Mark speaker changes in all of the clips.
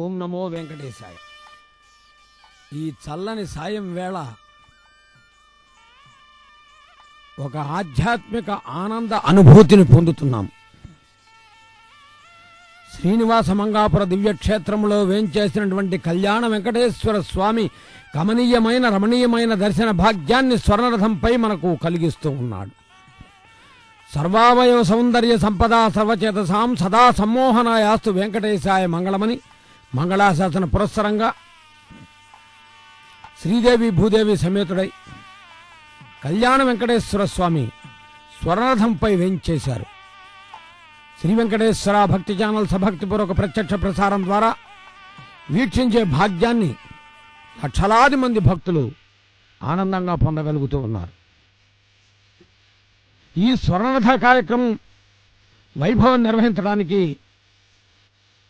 Speaker 1: ఓం నమో వెంకటేశాయ. ఈ చల్లని సాయం వేళ ఒక ఆధ్యాత్మిక ఆనంద అనుభూతిని పొందుతున్నాం. శ్రీనివాస మంగాపుర దివ్యక్షేత్రంలో వేంచేసినటువంటి కళ్యాణ వెంకటేశ్వర స్వామి కమనీయమైన రమణీయమైన దర్శన భాగ్యాన్ని స్వర్ణరథంపై మనకు కలిగిస్తూ ఉన్నాడు. సర్వావయవ సౌందర్య సంపదా సర్వచేతసాం సదా సమ్మోహనాయాస్తు వెంకటేశాయ మంగళమని మంగళాశాసన పురస్సరంగా శ్రీదేవి భూదేవి సమేతుడై కళ్యాణ వెంకటేశ్వర స్వామి స్వర్ణరథంపై వేంచేశారు. శ్రీ వెంకటేశ్వర భక్తి ఛానల్ సభక్తిపూర్వక ప్రత్యక్ష ప్రసారం ద్వారా వీక్షించే భాగ్యాన్ని లక్షలాది మంది భక్తులు ఆనందంగా పొందగలుగుతూ ఉన్నారు. ఈ స్వర్ణరథ కార్యక్రమం వైభవం నిర్వహించడానికి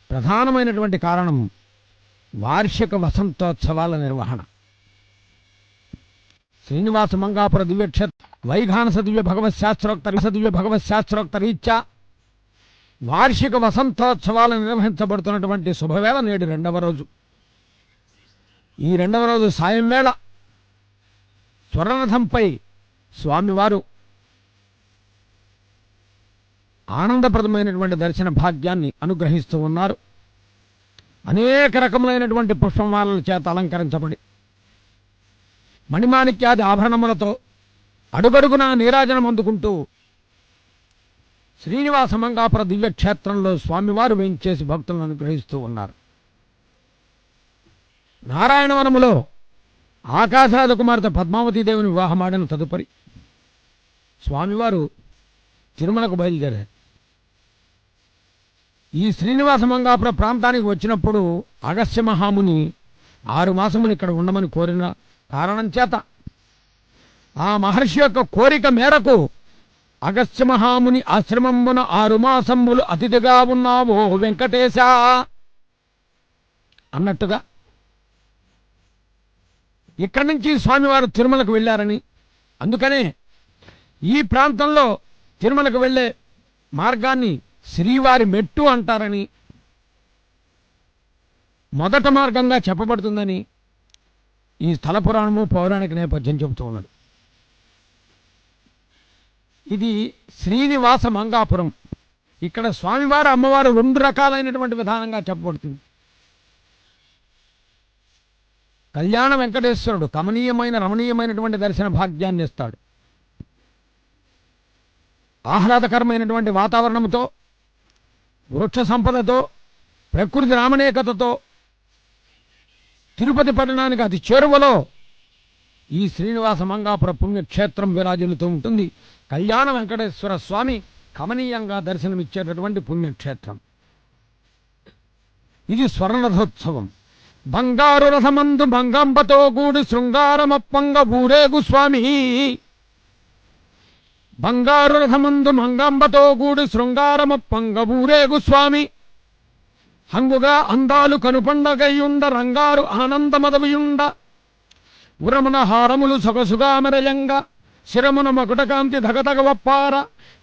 Speaker 1: ప్రధానమైనటువంటి కారణం వార్షిక వసంతోత్సవాల నిర్వహణ. శ్రీనివాస మంగాపుర దివ్యక్షేత్ర వైఘానస దివ్య భగవత్ శాస్త్రోక్త రీత్యా వార్షిక వసంతోత్సవాలు నిర్వహించబడుతున్నటువంటి శుభవేళ నేడు రెండవ రోజు. ఈ రెండవ రోజు సాయం వేళ స్వర్ణరథంపై స్వామివారు ఆనందప్రదమైనటువంటి దర్శన భాగ్యాన్ని అనుగ్రహిస్తూ ఉన్నారు. అనేక రకములైనటువంటి పుష్పమాలల చేత అలంకరించబడి మణిమాణిక్యాది ఆభరణములతో అడుగడుగున నీరాజనం అందుకుంటూ శ్రీనివాస మంగాపుర దివ్యక్షేత్రంలో స్వామివారు వేంచేసి భక్తులను అనుగ్రహిస్తూ ఉన్నారు. నారాయణవనములో ఆకాశాద కుమార్తె పద్మావతీదేవిని వివాహమాడిన తదుపరి స్వామివారు తిరుమలకు బయలుదేరారు. ఈ శ్రీనివాస మంగాపుర ప్రాంతానికి వచ్చినప్పుడు అగస్త్య మహాముని 6 మాసములు ఇక్కడ ఉండమని కోరిన కారణం చేత ఆ మహర్షి యొక్క కోరిక మేరకు అగస్త్య మహాముని ఆశ్రమంబున 6 మాసములు అతిథిగా ఉన్నావో వెంకటేశ అన్నట్టుగా ఇక్కడి నుంచి స్వామివారు తిరుమలకు వెళ్ళారని, అందుకనే ఈ ప్రాంతంలో తిరుమలకు వెళ్ళే మార్గాన్ని శ్రీవారి మెట్టు అంటారని, మొదట మార్గంగా చెప్పబడుతుందని ఈ స్థల పురాణము పౌరాణిక నేపథ్యం చెబుతూ ఉన్నది. ఇది శ్రీనివాస మంగాపురం. ఇక్కడ స్వామివారు అమ్మవారు 2 రకాలైనటువంటి విధానంగా చెప్పబడుతుంది. కళ్యాణ వెంకటేశ్వరుడు కమనీయమైన రమణీయమైనటువంటి దర్శన భాగ్యాన్ని ఇస్తాడు. ఆహ్లాదకరమైనటువంటి వాతావరణంతో, వృక్ష సంపదతో, ప్రకృతి రామణీయకతతో తిరుపతి పట్టణానికి అతి చేరువలో ఈ శ్రీనివాస మంగాపుర పుణ్యక్షేత్రం విరాజిల్లుతూ ఉంటుంది. కళ్యాణ వెంకటేశ్వర స్వామి కమనీయంగా దర్శనమిచ్చేటటువంటి పుణ్యక్షేత్రం. ఇది స్వర్ణరథోత్సవం. బంగారు రథమందు మంగంబతో కూడి శృంగారమప్పంగ ఊరేగు స్వామి. బంగారు రథమందు మంగంబతో కూడి శృంగారమప్పంగ ఊరేగు స్వామి. హంగుగా అందాలు కనుపండగయుండ రంగారు ఆనందమదవియుండ ఉరమున హారములు సొగసుగా మెరయంగ శిరమున మకుటకాంతి ధగధగ వప్పార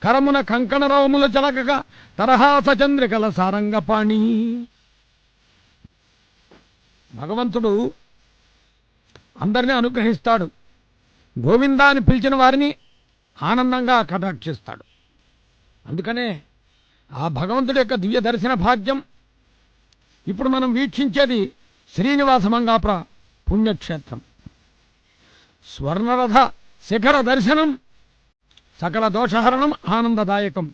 Speaker 1: కరమున కంకణ రవముల చలకగా తరహాస చంద్రికల సారంగపాణి. భగవంతుడు అందరినీ అనుగ్రహిస్తాడు. గోవిందాన్ని పిలిచిన వారిని ఆనందంగా కటాక్షిస్తాడు. అందుకనే ఆ భగవంతుడి యొక్క దివ్య దర్శన భాగ్యం ఇప్పుడు మనం వీక్షించేది శ్రీనివాస మంగాపుర పుణ్యక్షేత్రం. స్వర్ణరథ శిఖర దర్శనం సకల దోషహరణం ఆనందదాయకం.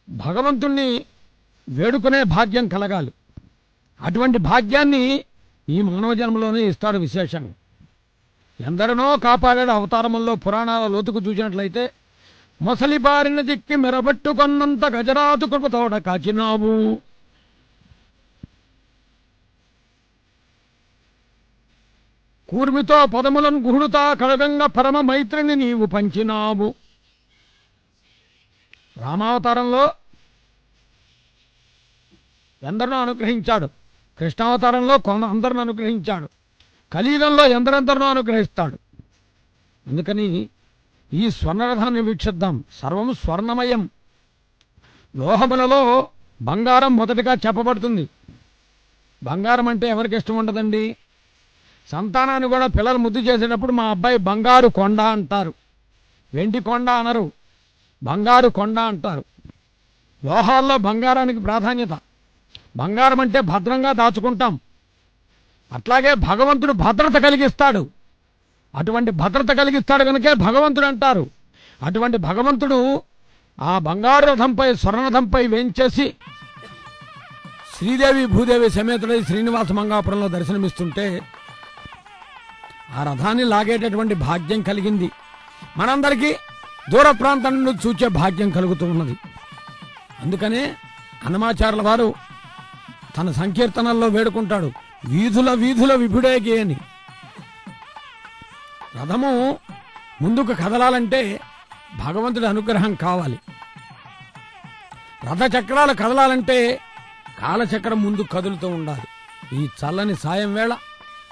Speaker 1: భగవంతుణ్ణి వేడుకునే భాగ్యం కలగాలి. అటువంటి భాగ్యాన్ని ఈ మానవ జన్మలోనే ఇస్తాడు. విశేషంగా ఎందరినో కాపాడాడు అవతారముల్లో. పురాణాల లోతుకు చూసినట్లయితే మొసలి బారిన చిక్కి మెరబట్టుకొన్నంత గజరాతు కృపతోడ కాచినావు. కూర్మితో పదములను గుహుడుతా కడగంగా పరమ మైత్రిని నీవు పంచినావు. రామావతారంలో ఎందరినో అనుగ్రహించాడు. కృష్ణావతారంలో అందరిని అనుగ్రహించాడు. కలియుగంలో ఎందరెందరినో అనుగ్రహిస్తాడు. అందుకని ఈ స్వర్ణరథాన్ని వీక్షిద్దాం. సర్వం స్వర్ణమయం. లోహములలో బంగారం మొదటగా చెప్పబడుతుంది. బంగారం అంటే ఎవరికి ఇష్టం ఉండదండి? సంతానాన్ని కూడా పిల్లలు ముద్దు చేసేటప్పుడు మా అబ్బాయి బంగారు కొండ అంటారు, వెండి కొండ అనరు, బంగారు కొండ అంటారు. లోహాల్లో బంగారానికి ప్రాధాన్యత. బంగారం అంటే భద్రంగా దాచుకుంటాం. అట్లాగే భగవంతుడు భద్రత కలిగిస్తాడు. అటువంటి భద్రత కలిగిస్తాడు కనుకే భగవంతుడు అంటారు. అటువంటి భగవంతుడు ఆ బంగారు రథంపై స్వర్ణరథంపై వేంచేసి శ్రీదేవి భూదేవి సమేతుడై శ్రీనివాస మంగాపురంలో దర్శనమిస్తుంటే ఆ రథాన్ని లాగేటటువంటి భాగ్యం కలిగింది. మనందరికీ దూర ప్రాంతం నుండి చూచే భాగ్యం కలుగుతూ ఉన్నది. అందుకనే అన్నమాచార్యుల వారు తన సంకీర్తనల్లో వేడుకుంటాడు, వీధుల వీధుల విభుడేగి అని. రథము ముందుకు కదలాలంటే భగవంతుడి అనుగ్రహం కావాలి. రథ చక్రాలు కదలాలంటే కాలచక్రం ముందు కదులుతూ ఉండాలి. ఈ చల్లని సాయం వేళ,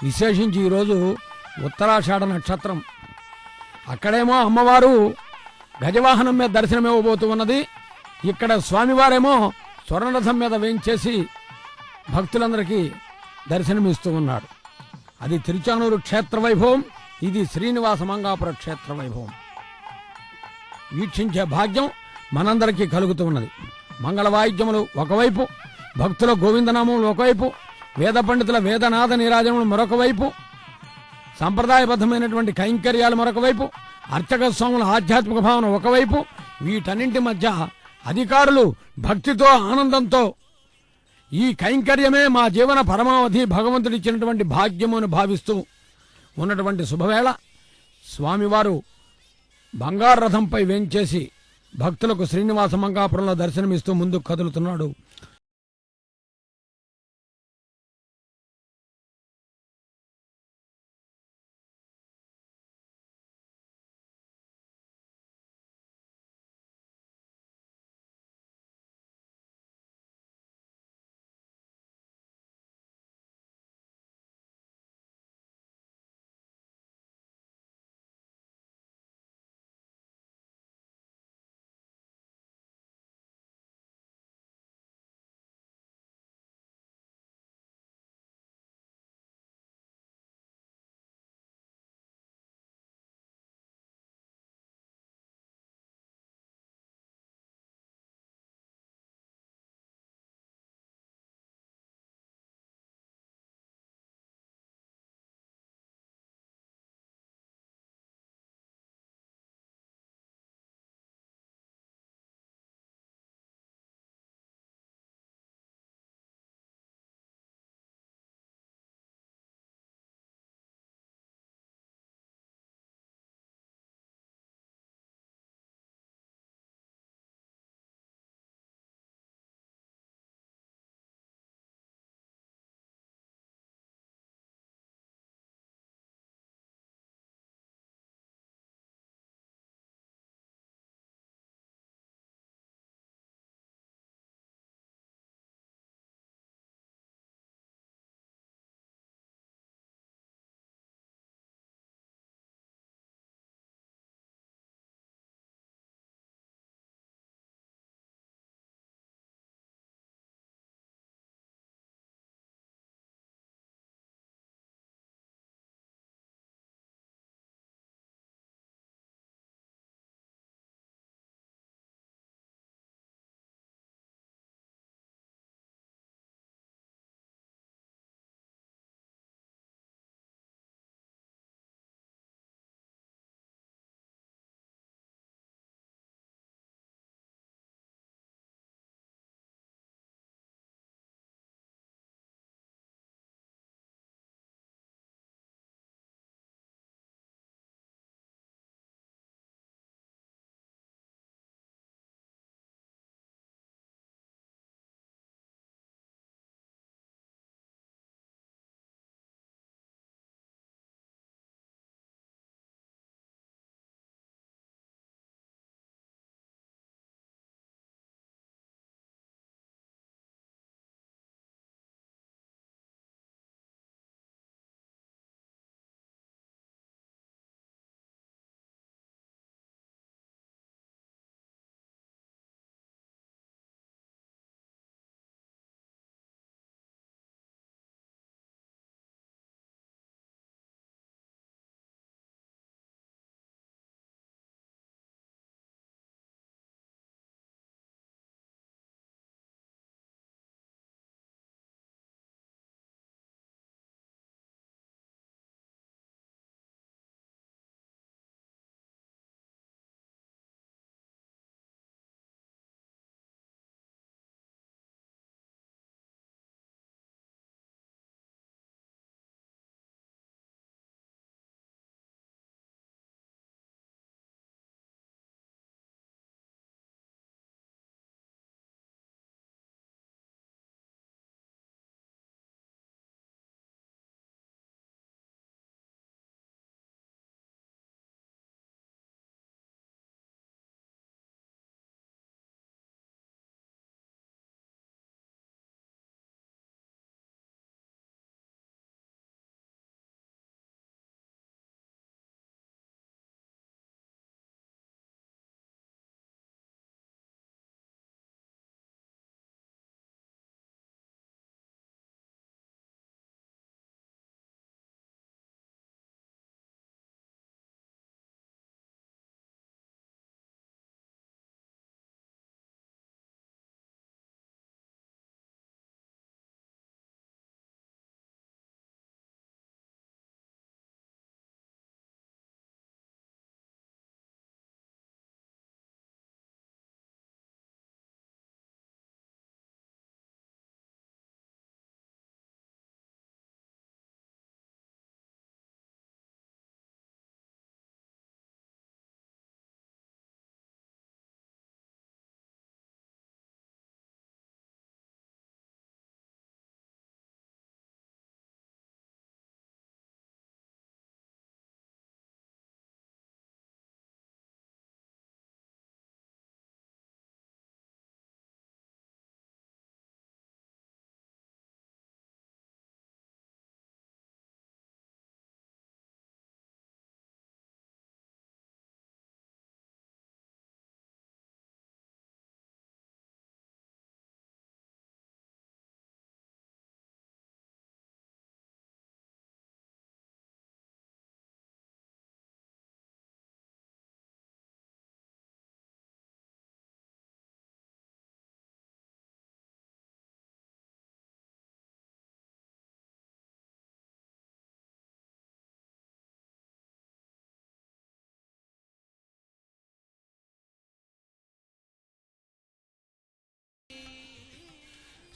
Speaker 1: విశేషించి ఈరోజు ఉత్తరాషాఢ నక్షత్రం, అక్కడేమో అమ్మవారు గజవాహనం మీద దర్శనమివ్వబోతూ ఉన్నది. ఇక్కడ స్వామివారేమో స్వర్ణరథం మీద వేయించేసి భక్తులందరికీ దర్శనమిస్తూ ఉన్నాడు. అది తిరుచానూరు క్షేత్ర వైభవం, ఇది శ్రీనివాస మంగాపుర క్షేత్ర వైభవం. వీక్షించే భాగ్యం మనందరికీ కలుగుతూ ఉన్నది. మంగళ వాయిద్యములు ఒకవైపు, భక్తుల గోవిందనామములు ఒకవైపు, వేద పండితుల వేదనాద నీరాజనములు మరొక వైపు, సంప్రదాయబద్ధమైనటువంటి కైంకర్యాలు మరొక వైపు, అర్చక స్వాముల ఆధ్యాత్మిక భావన ఒకవైపు. వీటన్నింటి మధ్య అధికారులు భక్తితో ఆనందంతో ఈ కైంకర్యమే మా జీవన పరమావధి, భగవంతుడిచ్చినటువంటి భాగ్యమును భావిస్తూ ఉన్నటువంటి శుభవేళ స్వామివారు బంగారు రథంపై వేంచేసి భక్తులకు శ్రీనివాస మంగాపురంలో దర్శనమిస్తూ ముందుకు కదులుతున్నాడు.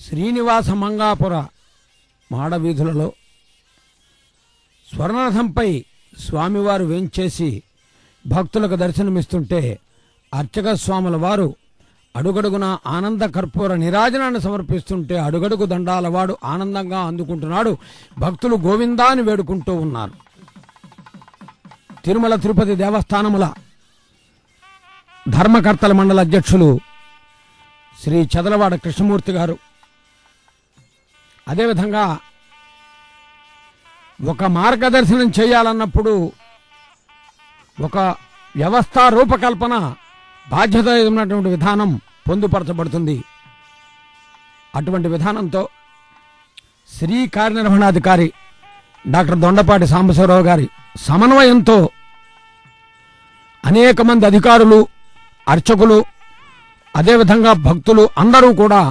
Speaker 1: శ్రీనివాస మంగాపుర మాడవీధులలో స్వర్ణరథంపై స్వామివారు వేంచేసి భక్తులకు దర్శనమిస్తుంటే అర్చక స్వాముల వారు అడుగడుగున ఆనంద కర్పూర నిరాజనాన్ని సమర్పిస్తుంటే అడుగడుగు దండాల వాడు ఆనందంగా అందుకుంటున్నాడు. భక్తులు గోవిందాన్ని వేడుకుంటూ ఉన్నారు. తిరుమల తిరుపతి దేవస్థానముల ధర్మకర్తల మండల అధ్యక్షులు శ్రీ చదలవాడ కృష్ణమూర్తి గారు, అదేవిధంగా ఒక మార్గదర్శనం చేయాలన్నప్పుడు ఒక వ్యవస్థా రూపకల్పన బాధ్యతయుతమైనటువంటి విధానం పొందుపరచబడుతుంది. అటువంటి విధానంతో శ్రీ కార్యనిర్వహణాధికారి డాక్టర్ దొండపాటి సాంబశివరావు గారి సమన్వయంతో అనేక మంది అధికారులు, అర్చకులు, అదేవిధంగా భక్తులు అందరూ కూడా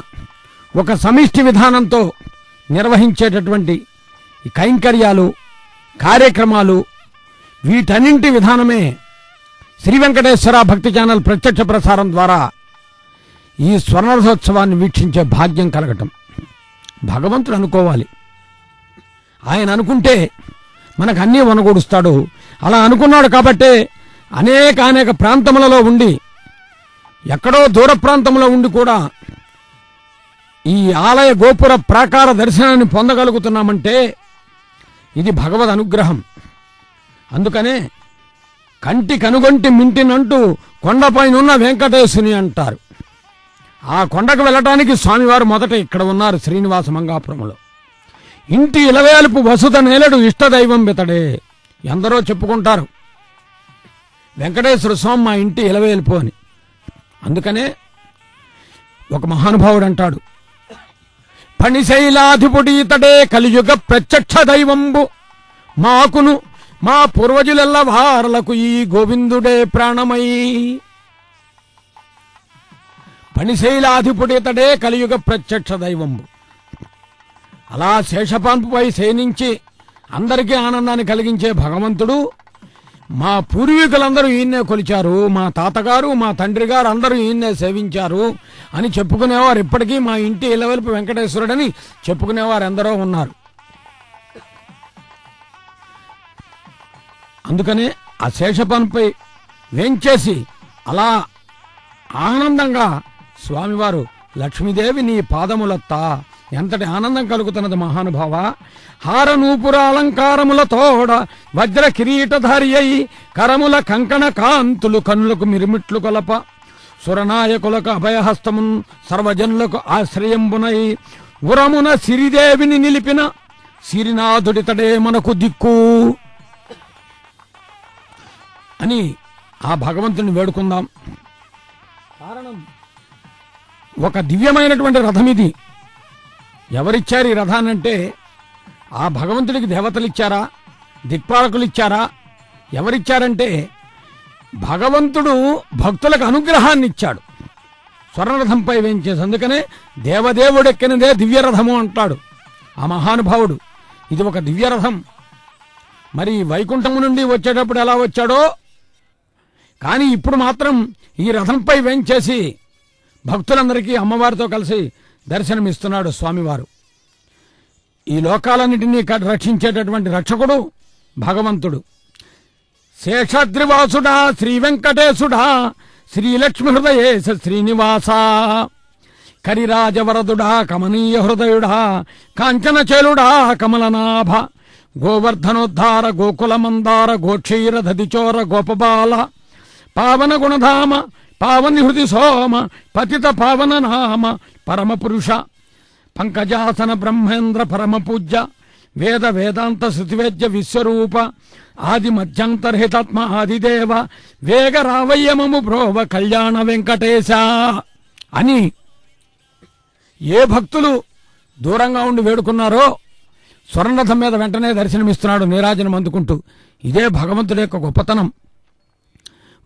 Speaker 1: ఒక సమిష్టి విధానంతో నిర్వహించేటటువంటి కైంకర్యాలు, కార్యక్రమాలు, వీటన్నింటి విధానమే శ్రీ వెంకటేశ్వర భక్తి ఛానల్ ప్రత్యక్ష ప్రసారం ద్వారా ఈ స్వర్ణరథోత్సవాన్ని వీక్షించే భాగ్యం కలగటం భగవంతుడు అనుకోవాలి. ఆయన అనుకుంటే మనకు అన్నీ వనగూడుస్తాడు. అలా అనుకున్నాడు కాబట్టే అనేక ప్రాంతములలో ఉండి, ఎక్కడో దూర ప్రాంతంలో ఉండి కూడా ఈ ఆలయ గోపుర ప్రాకార దర్శనాన్ని పొందగలుగుతున్నామంటే ఇది భగవద్ అనుగ్రహం. అందుకనే కంటి కనుగొంటి మింటినంటూ కొండపైనున్న వెంకటేశుని అంటారు. ఆ కొండకు వెళ్ళటానికి స్వామివారు మొదట ఇక్కడ ఉన్నారు శ్రీనివాస మంగాపురంలో. ఇంటి ఇలవేలుపు వసుధ నేలడు ఇష్టదైవం బితడే. ఎందరో చెప్పుకుంటారు వెంకటేశ్వర స్వామి మా ఇంటి ఇలవేలుపు అని. అందుకనే ఒక మహానుభావుడు అంటాడు, పణిశైలాధిపుడి ఇతడే కలియుగ ప్రత్యక్ష దైవంబు, మాకును మా పూర్వజులెల్ల వారలకు ఈ గోవిందుడే ప్రాణమై. పణిశైలాధిపుడి ఇతడే కలియుగ ప్రత్యక్ష దైవంబు. అలా శేషపాన్పుపై శయనించి అందరికీ ఆనందాన్ని కలిగించే భగవంతుడు మా పూర్వీకులందరూ ఈయన్నే కొలిచారు, మా తాతగారు, మా తండ్రి గారు అందరూ ఈయన్నే సేవించారు అని చెప్పుకునేవారు. ఇప్పటికీ మా ఇంటి ఇలవెలుపు వెంకటేశ్వరుడని చెప్పుకునేవారు ఎందరో ఉన్నారు. అందుకనే ఆ శేషపాన్పై వేంచేసి అలా ఆనందంగా స్వామివారు లక్ష్మీదేవి నీ పాదములత్తా, ఎంతటి ఆనందం కలుగుతున్నది మహానుభావ. హారనూపుర అలంకారములతోడ వజ్ర కిరీటధారి అయి కరముల కంకణ కాంతులు కన్నులకు మిరుమిట్లు కొలప, సురనాయకులకు అభయహస్తమున్ సర్వజనులకు ఆశ్రయంబునై ఉరమున సిరిదేవిని నిలిపిన సిరినాథుడితడే మనకు దిక్కు అని ఆ భగవంతుని వేడుకుందాం. కారణం ఒక దివ్యమైనటువంటి రథం ఇది. ఎవరిచ్చారు ఈ రథాన్నంటే ఆ భగవంతుడికి దేవతలు ఇచ్చారా, దిక్పాలకులు ఇచ్చారా? ఎవరిచ్చారంటే భగవంతుడు భక్తులకు అనుగ్రహాన్ని ఇచ్చాడు. స్వర్ణరథంపై వేయించేసి అందుకనే దేవదేవుడెక్కినదే దివ్యరథము అంటాడు ఆ మహానుభావుడు. ఇది ఒక దివ్యరథం. మరి వైకుంఠము నుండి వచ్చేటప్పుడు ఎలా వచ్చాడో, కానీ ఇప్పుడు మాత్రం ఈ రథంపై వేయించేసి భక్తులందరికీ అమ్మవారితో కలిసి దర్శనమిస్తున్నాడు స్వామివారు. ఈ లోకాలన్నింటినీ రక్షించేటటువంటి రక్షకుడు భగవంతుడు. శేషాద్రివాసుడా శ్రీ వెంకటేశుడా శ్రీలక్ష్మి హృదయేశ శ్రీనివాస, కరిరాజవరదుడా కమనీయ హృదయుడా కాంచనచేలుడా కమలనాభ, గోవర్ధనోద్ధార గోకుల మందార గోక్షీరధదిచోర గోపబాల, పావన గుణధామ పావని హృది సోమ పతిత పావన నామ పరమపురుష, పంకజాసన బ్రహ్మేంద్ర పరమ పూజ్య వేద వేదాంత శృతివేద్య విశ్వరూప, ఆది మధ్యంతర్హితాత్మ ఆదిదేవ వేగ రావయ్యమము బ్రోవ కళ్యాణ వెంకటేశ అని ఏ భక్తులు దూరంగా ఉండి వేడుకున్నారో స్వర్ణరథం మీద వెంటనే దర్శనమిస్తున్నాడు నీరాజనం అందుకుంటూ. ఇదే భగవంతుడి యొక్క గొప్పతనం.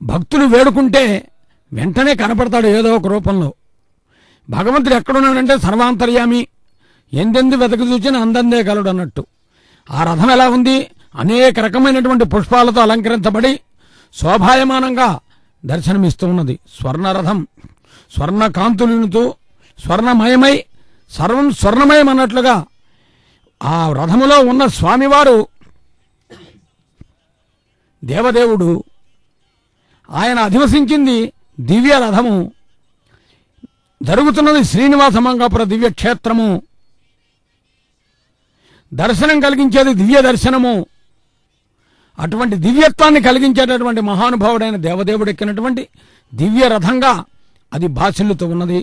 Speaker 1: భక్తులు వేడుకుంటే వెంటనే కనపడతాడు ఏదో ఒక రూపంలో. భగవంతుడు ఎక్కడున్నాడంటే సర్వాంతర్యామి, ఎందెందు వెతకు చూచినా అందందే గలడు అన్నట్టు. ఆ రథం ఎలా ఉంది? అనేక రకమైనటువంటి పుష్పాలతో అలంకరించబడి శోభాయమానంగా దర్శనమిస్తూ ఉన్నది. స్వర్ణరథం స్వర్ణ కాంతులతో స్వర్ణమయమై సర్వం స్వర్ణమయం అన్నట్లుగా ఆ రథములో ఉన్న స్వామివారు దేవదేవుడు. ఆయన అధివసించింది దివ్య రథము. జరుగుతున్నది శ్రీనివాస మంగాపుర దివ్యక్షేత్రము. దర్శనం కలిగించేది దివ్య దర్శనము. అటువంటి దివ్యత్వాన్ని కలిగించేటటువంటి మహానుభావుడైన దేవదేవుడు ఎక్కినటువంటి దివ్య రథంగా అది భాసిల్లుతూ ఉన్నది.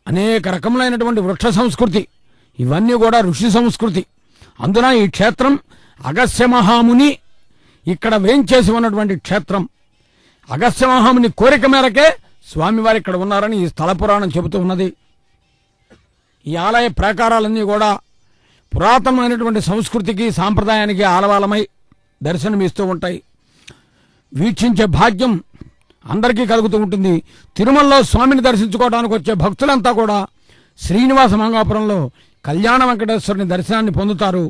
Speaker 1: అనేక రకములైనటువంటి వృక్ష సంస్కృతి, ఇవన్నీ కూడా ఋషి సంస్కృతి. అందున ఈ క్షేత్రం అగస్త్య మహాముని ఇక్కడ వేంచేసి ఉన్నటువంటి క్షేత్రం. అగస్త్య మహాముని కోరిక మేరకే స్వామివారు ఇక్కడ ఉన్నారని ఈ స్థల పురాణం చెబుతూ ఉన్నది. ఈ ఆలయ ప్రాకారాలన్నీ కూడా పురాతనమైనటువంటి సంస్కృతికి సాంప్రదాయానికి ఆలవాలమై దర్శనమిస్తూ ఉంటాయి. వీక్షించే భాగ్యం అందరికీ కలుగుతూ ఉంటుంది. తిరుమలలో స్వామిని దర్శించుకోవడానికి వచ్చే భక్తులంతా కూడా శ్రీనివాస మంగాపురంలో కళ్యాణ వెంకటేశ్వరుని దర్శనాన్ని పొందుతారు.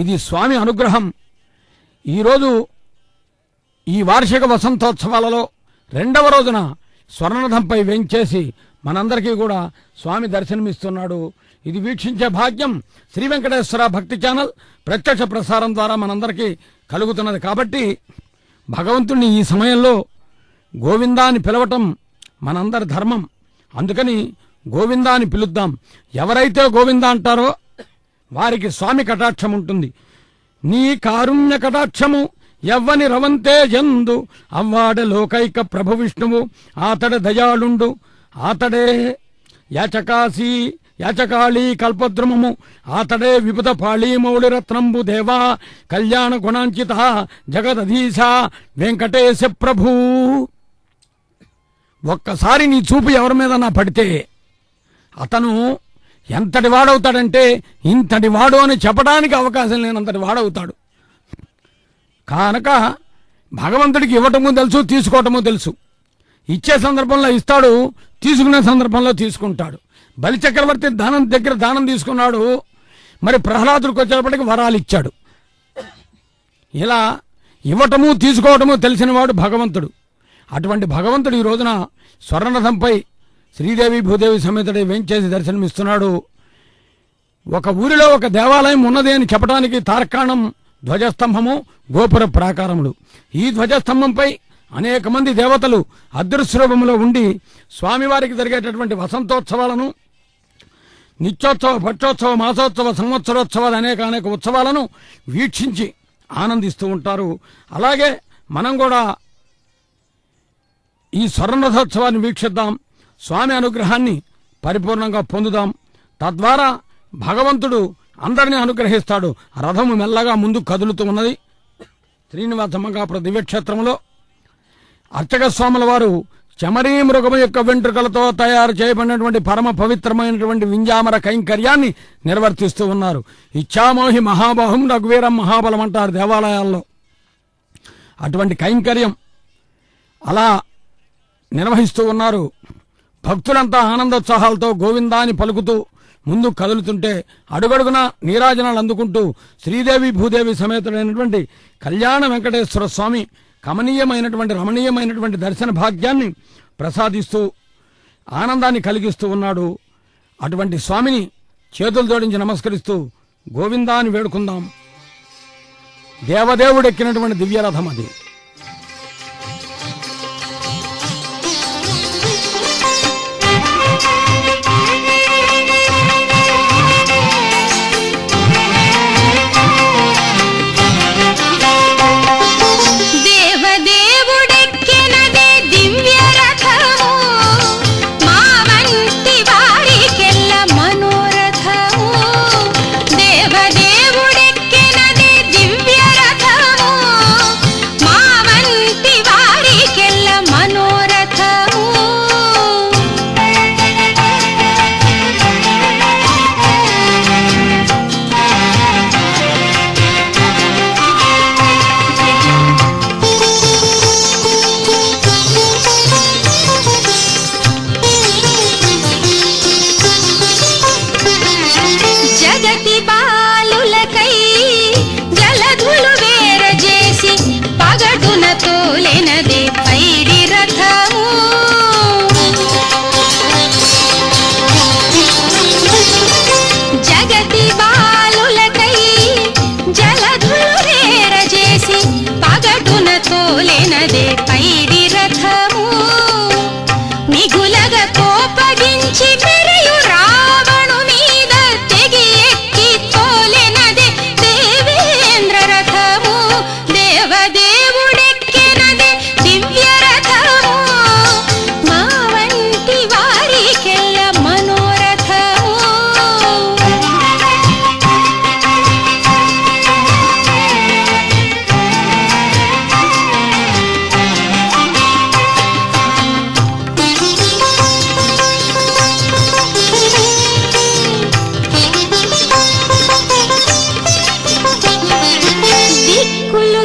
Speaker 1: ఇది స్వామి అనుగ్రహం. ఈరోజు ఈ వార్షిక వసంతోత్సవాలలో 2వ రోజున స్వర్ణరథంపై వేంచేసి మనందరికీ కూడా స్వామి దర్శనమిస్తున్నాడు. ఇది వీక్షించే భాగ్యం శ్రీ వెంకటేశ్వర భక్తి ఛానల్ ప్రత్యక్ష ప్రసారం ద్వారా మనందరికీ కలుగుతున్నది. కాబట్టి భగవంతుణ్ణి ఈ సమయంలో గోవిందాన్ని పిలవటం మనందరి ధర్మం. అందుకని గోవిందాన్ని పిలుద్దాం. ఎవరైతే గోవింద అంటారో వారికి స్వామి కటాక్షం ఉంటుంది. నీ కారుణ్య కటాక్షము ఎవ్వని రవంతే ఎందు అవ్వాడ లోకైక ప్రభు విష్ణువు ఆతడ దయాళుండు ఆతడే యాచకాళీ కల్పద్రుమము ఆతడే విపుత పాళీమౌళి రత్నంబు దేవా కళ్యాణ గుణాంచిత జగదధీశ వెంకటేశ ప్రభు. ఒక్కసారి నీ చూపు ఎవరి మీద నా పడితే అతను ఎంతటి వాడవుతాడంటే ఇంతటి వాడు అని చెప్పడానికి అవకాశం లేనంతటి వాడవుతాడు. కనుక భగవంతుడికి ఇవ్వటము తెలుసు, తీసుకోవటము తెలుసు. ఇచ్చే సందర్భంలో ఇస్తాడు, తీసుకునే సందర్భంలో తీసుకుంటాడు. బలిచక్రవర్తి దానం తీసుకున్నాడు, మరి ప్రహ్లాదుడికి వచ్చేటప్పటికి వరాలు ఇచ్చాడు. ఇలా ఇవ్వటము తీసుకోవటము తెలిసినవాడు భగవంతుడు. అటువంటి భగవంతుడు ఈ రోజున స్వర్ణరథంపై శ్రీదేవి భూదేవి సమేతుడై వేంచేసి దర్శనమిస్తున్నాడు. ఒక ఊరిలో ఒక దేవాలయం ఉన్నది అని చెప్పడానికి తార్కాణం ధ్వజస్తంభము, గోపుర ప్రాకారములు. ఈ ధ్వజస్తంభంపై అనేక మంది దేవతలు అదృశ్యరూపంలో ఉండి స్వామివారికి జరిగేటటువంటి వసంతోత్సవాలను, నిత్యోత్సవ, పక్షోత్సవ, మాసోత్సవ, సంవత్సరోత్సవాలు అనేక ఉత్సవాలను వీక్షించి ఆనందిస్తూ ఉంటారు. అలాగే మనం కూడా ఈ స్వర్ణరథోత్సవాన్ని వీక్షిద్దాం. స్వామి అనుగ్రహాన్ని పరిపూర్ణంగా పొందుదాం. తద్వారా భగవంతుడు అందరినీ అనుగ్రహిస్తాడు. రథము మెల్లగా ముందు కదులుతూ ఉన్నది. శ్రీనివాస మంగాపుర దివ్యక్షేత్రంలో అర్చక స్వాముల వారు చమరీ మృగము యొక్క వెంట్రుకలతో తయారు చేయబడినటువంటి పరమ పవిత్రమైనటువంటి వింజామర కైంకర్యాన్ని నిర్వర్తిస్తూ ఉన్నారు. ఇచ్చామోహి మహాబాహుం రఘువీరం మహాబలం అంటారు దేవాలయాల్లో. అటువంటి కైంకర్యం అలా నిర్వహిస్తూ ఉన్నారు. భక్తులంతా ఆనందోత్సాహాలతో గోవిందాన్ని పలుకుతూ ముందు కదులుతుంటే అడుగడుగున నీరాజనాలు అందుకుంటూ శ్రీదేవి భూదేవి సమేతుడైనటువంటి కళ్యాణ వెంకటేశ్వర స్వామి కమనీయమైనటువంటి రమణీయమైనటువంటి దర్శన భాగ్యాన్ని ప్రసాదిస్తూ ఆనందాన్ని కలిగిస్తూ ఉన్నాడు. అటువంటి స్వామిని చేతులు జోడించి నమస్కరిస్తూ గోవిందాన్ని వేడుకుందాం. దేవదేవుడెక్కినటువంటి దివ్యరథం అది.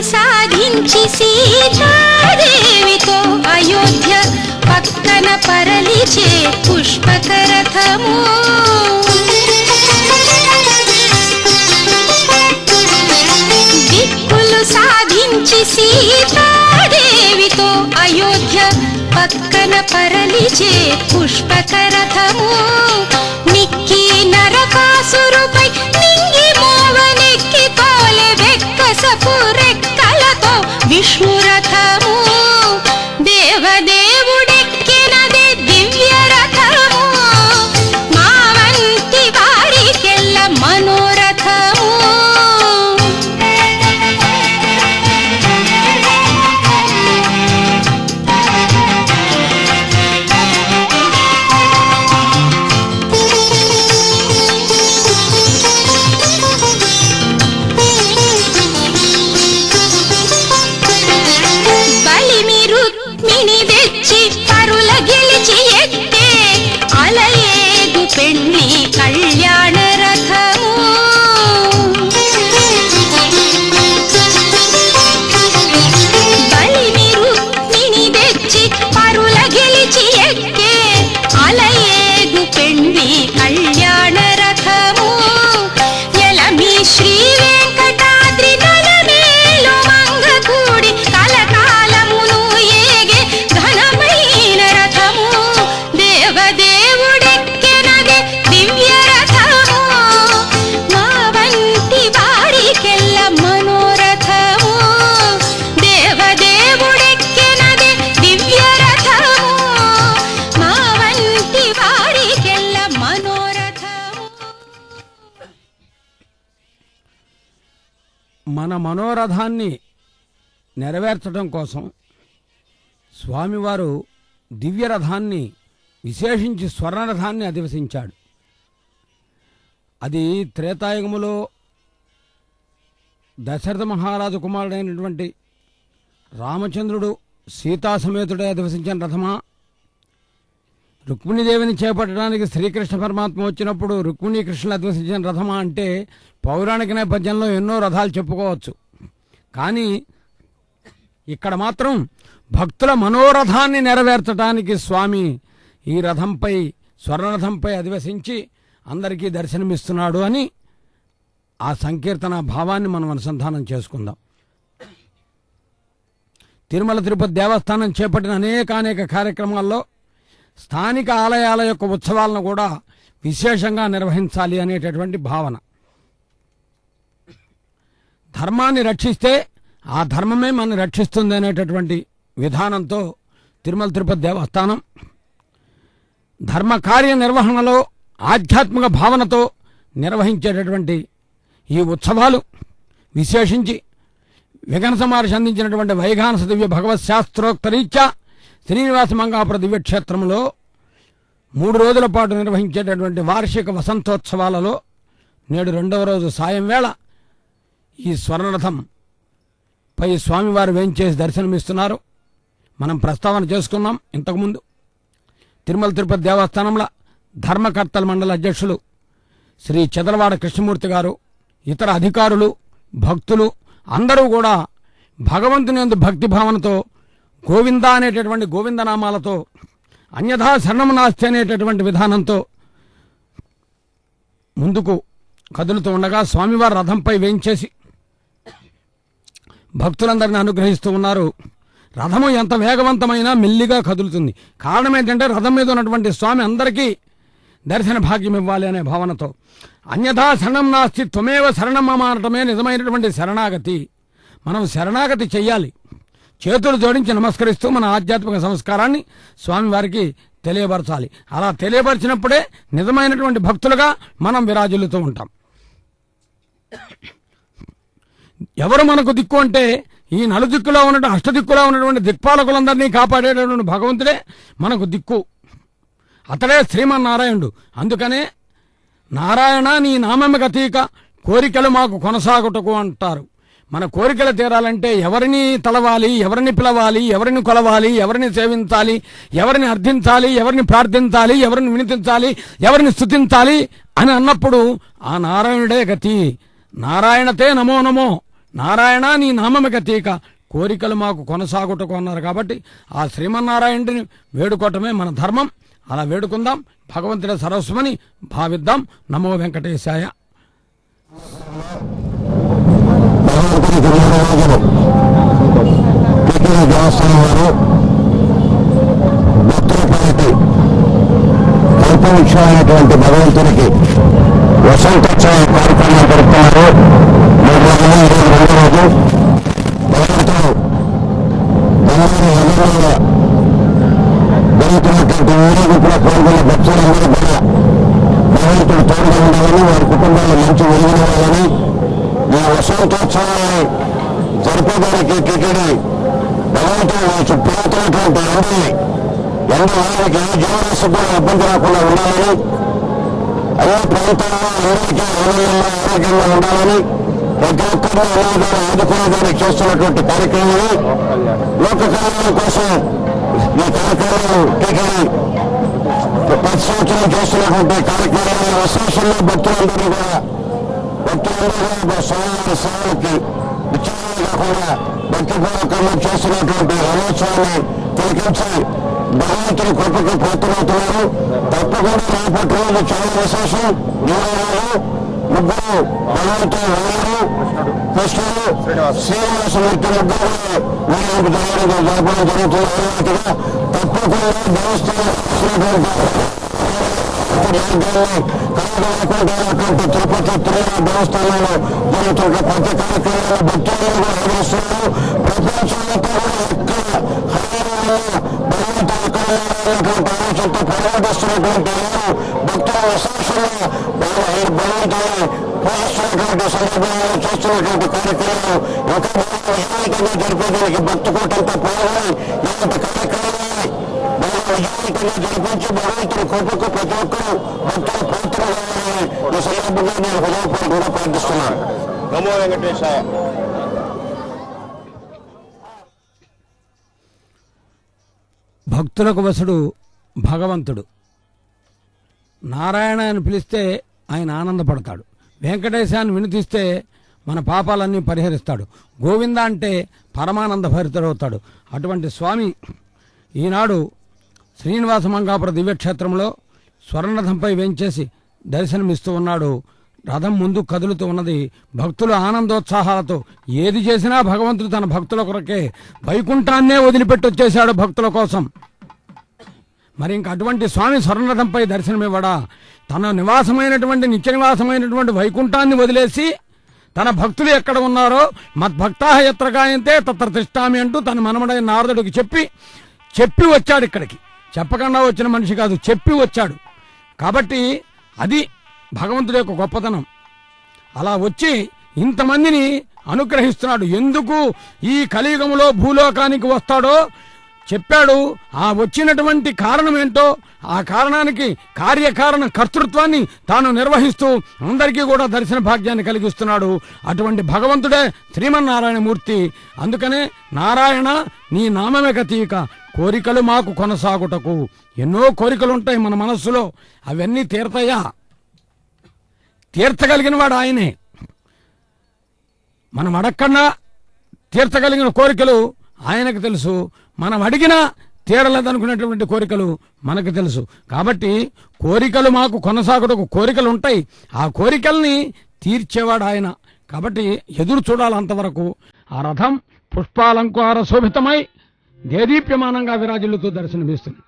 Speaker 2: సాధించి సీతాదేవితో అయోధ్య పక్కన పరలిచే పుష్పక రథము. దిక్కులు సాధించి సీతాదేవితో అయోధ్య పక్కన పరలిచే పుష్పక రథము. నిక్కి నరకాసురుపై నింగి మోవనెక్కి తోలె వెక్కసపు రెక్కలతో విష్ణురథము. దేవదేవుడెక్కినదే దివ్య రథము, మా వంటి వారికెల్ల మనోరథము. పెళ్లి కళ్యాణ రథము. బలిని రుక్మిణి తెచ్చి పరుల గెలిచి ఎక్కే అలయేగు పెళ్లి కళ్యాణ రథము. ఎలమి శ్రీ వెంకటాద్రి నలమేలు మంగకూడి కలకాలమును ఏగే ఘనమైన రథము. దేవదేవుడే దివ్య రథము, మా వంటి వారికెల్ల మనోరథము. దేవదేవుడెక్కినదే దివ్య రథము, మా వంటి వారికెల్ల మనోరథము.
Speaker 1: మన మనోరథాన్ని నెరవేర్చడం కోసం స్వామివారు దివ్యరథాన్ని విశేషించి స్వర్ణరథాన్ని అధివసించాడు. అది త్రేతాయుగములో దశరథ మహారాజు కుమారుడైనటువంటి రామచంద్రుడు సీతాసమేతుడే అధివసించిన రథమా, రుక్మిణీదేవిని చేపట్టడానికి శ్రీకృష్ణ పరమాత్మ వచ్చినప్పుడు రుక్మిణీ కృష్ణులు అధివసించిన రథమా అంటే పౌరాణిక నేపథ్యంలో ఎన్నో రథాలు చెప్పుకోవచ్చు. కానీ ఇక్కడ మాత్రం భక్తుల మనోరథాన్ని నెరవేర్చడానికి స్వామి ఈ రథంపై స్వర్ణరథంపై అధివసించి అందరికీ దర్శనమిస్తున్నాడు అని ఆ సంకీర్తన భావాన్ని మనం అనుసంధానం చేసుకుందాం. తిరుమల తిరుపతి దేవస్థానం చేపట్టిన అనేక కార్యక్రమాల్లో స్థానిక ఆలయాల యొక్క ఉత్సవాలను కూడా విశేషంగా నిర్వహించాలి అనేటటువంటి భావన. ధర్మాన్ని రక్షిస్తే ఆ ధర్మమే మనని రక్షిస్తుంది అనేటటువంటి విధానంతో తిరుమల తిరుపతి దేవస్థానం ధర్మ కార్య నిర్వహణలో ఆధ్యాత్మిక భావనతో నిర్వహించేటటువంటి ఈ ఉత్సవాలు విశేషించి విఘనస మహర్షి అందించినటువంటి వైఘానస దివ్య భగవత్ శాస్త్రోక్తరీత్యా శ్రీనివాస మంగాపుర దివ్యక్షేత్రంలో 3 రోజుల పాటు నిర్వహించేటటువంటి వార్షిక వసంతోత్సవాలలో నేడు 2వ రోజు సాయం వేళ ఈ స్వర్ణరథం పై స్వామివారు వేంచేసి దర్శనమిస్తున్నారు. మనం ప్రస్తావన చేసుకున్నాం ఇంతకుముందు. తిరుమల తిరుపతి దేవస్థానంలో ధర్మకర్తల మండలి అధ్యక్షులు శ్రీ చెదలవాడ కృష్ణమూర్తి గారు, ఇతర అధికారులు, భక్తులు అందరూ కూడా భగవంతుని యందు భక్తి భావనతో గోవింద అనేటటువంటి గోవిందనామాలతో అన్యథా శరణం నాస్తి అనేటటువంటి విధానంతో ముందుకు కదులుతూ ఉండగా స్వామివారి రథంపై వేయించేసి భక్తులందరినీ అనుగ్రహిస్తూ ఉన్నారు. రథము ఎంత వేగవంతమైనా మెల్లిగా కదులుతుంది. కారణం ఏంటంటే రథం మీద ఉన్నటువంటి స్వామి అందరికీ దర్శన భాగ్యం ఇవ్వాలి అనే భావనతో అన్యథా శరణం నాస్తి త్వమేవ శరణం మమ అనటమే నిజమైనటువంటి శరణాగతి. మనం శరణాగతి చెయ్యాలి. చేతులు జోడించి నమస్కరిస్తూ మన ఆధ్యాత్మిక సంస్కారాన్ని స్వామివారికి తెలియపరచాలి. అలా తెలియపరిచినప్పుడే నిజమైనటువంటి భక్తులుగా మనం విరాజిల్లుతూ ఉంటాం. ఎవరు మనకు దిక్కు అంటే ఈ నలుదిక్కులో ఉన్నటువంటి అష్టదిక్కులో ఉన్నటువంటి దిక్పాలకులందరినీ కాపాడేటటువంటి భగవంతుడే మనకు దిక్కు. అతడే శ్రీమన్నారాయణుడు. అందుకనే నారాయణ నీ నామమ గతీక కోరికలు మాకు కొనసాగుటకు అంటారు. మన కోరికలు తీరాలంటే ఎవరిని తలవాలి, ఎవరిని పిలవాలి, ఎవరిని కొలవాలి, ఎవరిని సేవించాలి, ఎవరిని అర్థించాలి, ఎవరిని ప్రార్థించాలి, ఎవరిని వినిపించాలి, ఎవరిని స్తుతించాలి అని అన్నప్పుడు ఆ నారాయణుడే గతి. నారాయణతే నమో నమో నారాయణ నీ నామమిక తీక కోరికలు మాకు కొనసాగుటకు అన్నారు. కాబట్టి ఆ శ్రీమన్నారాయణుడిని వేడుకోవటమే మన ధర్మం. అలా వేడుకుందాం, భగవంతుడి సరస్వమని భావిద్దాం. నమో వెంకటేశాయ.
Speaker 3: దేవస్థానం వారు భక్తులపైకి కల్పవృక్షమైనటువంటి భగవంతునికి వసంతోత్సవ కార్యక్రమం జరుపుతున్నారు. 3 రోజులు, ఈరోజు 2వ రోజు. భగవంతుడు జరుగుతున్నటువంటి ఊరేగింపులో పాల్గొన్న భక్తులందరూ కూడా భగవంతుడు తోడుగా ఉండాలని, వారి కుటుంబాల్లో మంచి వెలుగునివ్వాలని, ఈ వసంతోత్సవాన్ని జరిపేదానికి టికెడి భగవంతుడు పురాతనటువంటి ఎండలకి ఏ జీవరాశి కూడా ఇబ్బంది రాకుండా ఉండాలని, అన్ని ప్రాంతాల్లో అందరికీ ఆరోగ్యంగా ఉండాలని, ప్రతి ఒక్కరిని అనాథాలు ఆదుకునేదానికి చేస్తున్నటువంటి కార్యక్రమాలు, లోక కళ్యాణం కోసం ఈ కార్యక్రమం టికెడి ప్రతి సంవత్సరం చేస్తున్నటువంటి కార్యక్రమాలను విశేషంగా భక్తులందరూ కూడా స్వామివారి సేవలకి విచారణ కాకుండా భక్తిపూర్వకంగా చేస్తున్నటువంటి రథోత్సవాన్ని తిలకించి భగవంతుని కృపకు పాత్రమవుతున్నారు. తప్పకుండా రేపటి రోజు చాలా విశేషం. 20 రోజు ముగ్గురు భగవంతుని వలయరు, కృష్ణుడు, శ్రీనివాసమూర్తి ముగ్గురు ఊరేగింపు జరపడం జరుగుతుంది. తప్పకుండా దేవస్థానం కలగలటువంటి తిరుపతి తిరుమల దేవస్థానంలో జరుగుతున్న ప్రతి కార్యక్రమాలు భక్తులను కూడా నిర్వహిస్తున్నారు. ప్రపంచంతో ఎక్కడ భగవంతుడు ఎక్కడ ఆలోచనతో ప్రవేశిస్తున్నటువంటి భక్తులు విశేషంగా భగవంతుని పూజిస్తున్నటువంటి సందర్భంలో చేస్తున్నటువంటి కార్యక్రమాలు ఇంకా విజయవంతంగా జరిపేదానికి భక్తు కూటంతో పాల్గొని ఇలాంటి కార్యక్రమాన్ని విజయవంతంగా జరిపించి భగవంతుని కృపకు ప్రతి ఒక్కరూ భక్తులు పాత్రలని ఈ సందర్భంగా నేను హృదయపూర్వకంగా ప్రార్థిస్తున్నాను. నమో వెంకటేశాయ.
Speaker 1: భక్తులకు వసుడు భగవంతుడు. నారాయణ అని పిలిస్తే ఆయన ఆనందపడతాడు. వెంకటేశాన్ని వినిపిస్తే మన పాపాలన్నీ పరిహరిస్తాడు. గోవింద అంటే పరమానంద భరితుడవుతాడు. అటువంటి స్వామి ఈనాడు శ్రీనివాస మంగాపుర దివ్యక్షేత్రంలో స్వర్ణరథంపై వేంచేసి దర్శనమిస్తూ ఉన్నాడు. రథం ముందు కదులుతూ ఉన్నది. భక్తులు ఆనందోత్సాహాలతో ఏది చేసినా భగవంతుడు తన భక్తుల కొరకే వైకుంఠాన్నే వదిలిపెట్టి వచ్చేశాడు భక్తుల కోసం. మరి ఇంక అటువంటి స్వామి స్వర్ణరథంపై దర్శనమివ్వడా? తన నివాసమైనటువంటి నిత్య నివాసమైనటువంటి వైకుంఠాన్ని వదిలేసి తన భక్తులు ఎక్కడ ఉన్నారో మద్భక్తాహ ఎత్ర గాయంతే తత్ర తిష్టామి అంటూ తన మనమడైన నారదుడికి చెప్పి వచ్చాడు. ఇక్కడికి చెప్పకుండా వచ్చిన మనిషి కాదు, చెప్పి వచ్చాడు. కాబట్టి అది భగవంతుడి యొక్క గొప్పతనం. అలా వచ్చి ఇంతమందిని అనుగ్రహిస్తున్నాడు. ఎందుకు ఈ కలియుగములో భూలోకానికి వస్తాడో చెప్పాడు. ఆ వచ్చినటువంటి కారణం ఏంటో, ఆ కారణానికి కార్యకారణ కర్తృత్వాన్ని తాను నిర్వహిస్తూ అందరికీ కూడా దర్శన భాగ్యాన్ని కలిగిస్తున్నాడు. అటువంటి భగవంతుడే శ్రీమన్నారాయణమూర్తి. అందుకనే నారాయణ నీ నామమే తీక కోరికలు మాకు కొనసాగుటకు. ఎన్నో కోరికలుంటాయి మన మనస్సులో, అవన్నీ తీరతాయా? తీర్చగలిగిన వాడు ఆయనే. మనం అడగకుండా తీర్చగలిగిన కోరికలు ఆయనకు తెలుసు. మనం అడిగినా తీరలేదనుకునేటువంటి కోరికలు మనకు తెలుసు. కాబట్టి కోరికలు మాకు కొనసాగుటకు కోరికలు ఉంటాయి. ఆ కోరికల్ని తీర్చేవాడు ఆయన. కాబట్టి ఎదురు చూడాలి అంతవరకు. ఆ రథం పుష్పాలంకార శోభితమై దేదీప్యమానంగా విరాజిల్లుతూ దర్శనమిస్తుంది.